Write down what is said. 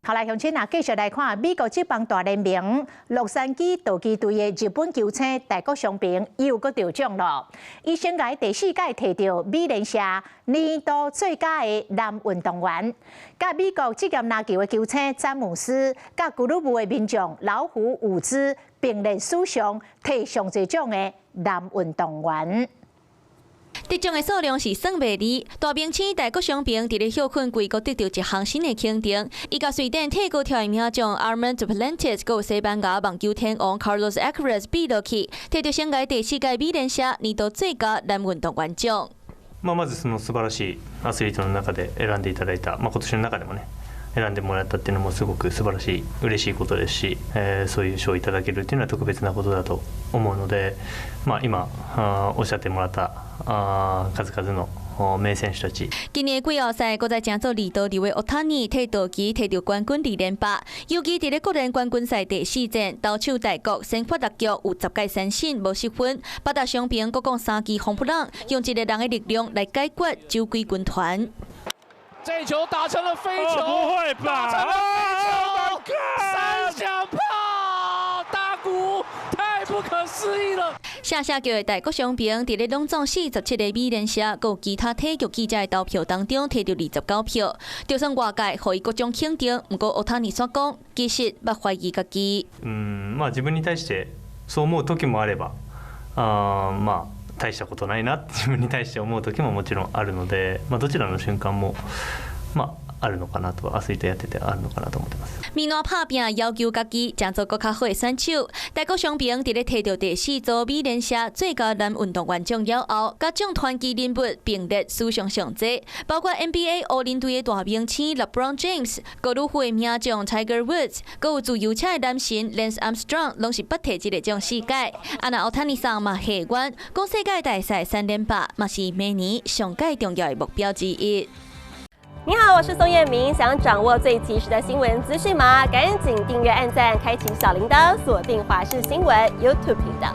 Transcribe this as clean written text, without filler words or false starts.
好来，乡亲啊，继续来看美国职棒大联盟洛杉矶道奇队的日本球星大谷翔平又搁得奖了。伊生涯第4届摕到美联社年度最佳的男运动员，甲美国职业篮球的球星詹姆斯，甲俱乐部的名将老虎伍兹并列史上摕上侪奖的男运动员。 得奖的数量是算袂离，大明星大谷翔平伫咧休困季，阁得到一项新的肯定。伊甲瑞典体高跳的名将 Armand Duplantis，阁有西班牙网球天王 Carlos Alcaraz 比落去，摕到生涯第4届美联社年度最佳男運動員獎。まずその素晴らしいアスリートの中で選んでいただいた、今年の中でもね。 選んでもらったっていうのもすごく素晴らしい嬉しいことですし、そういう賞をいただけるっていうのは特別なことだと思うので、今おっしゃってもらった数々の名選手たち。今年季後賽，閣再爭做二刀流的奧塔尼替道奇摕到冠軍2連霸，尤其伫咧個人冠軍賽第4戰，投手大谷先發6局有10個三振無失分，八大傷兵閣講3支紅普朗，用一個人的力量來解決洲際軍團。 这球打成了飞球，不会吧？打成了飞球，三响炮，大谷太不可思议了。下下球的大谷翔平伫咧拢总47个美联社，佮有其他体育記者的投票當中摕到29票，就算外界予伊各種肯定，不過奧塔尼所講，其實捌懷疑家己。自分に対してそう思う時もあれば、大したことないなって自分に対して思う時ももちろんあるので、どちらの瞬間もあるのかなとアスリートやっててあるのかなと思ってます。面南拍拼要求家己，爭做更較好的選手。大谷翔平伫咧摕到第4組美聯社最佳男運動員獎以後，甲獎傳奇人物並列史上上濟，包括 NBA 奧林隊的大明星 LeBron James、高爾夫的名將 Tiger Woods， 閣有自由車的男神 Lance Armstrong，攏是不摕這個獎4屆。那奧塔尼桑嘛下願，講世界大賽3連霸，嘛是明年上屆重要的目標之一。 你好，我是宋彦明。想掌握最及时的新闻资讯吗？赶紧订阅、按赞、开启小铃铛，锁定华视新闻 YouTube 频道。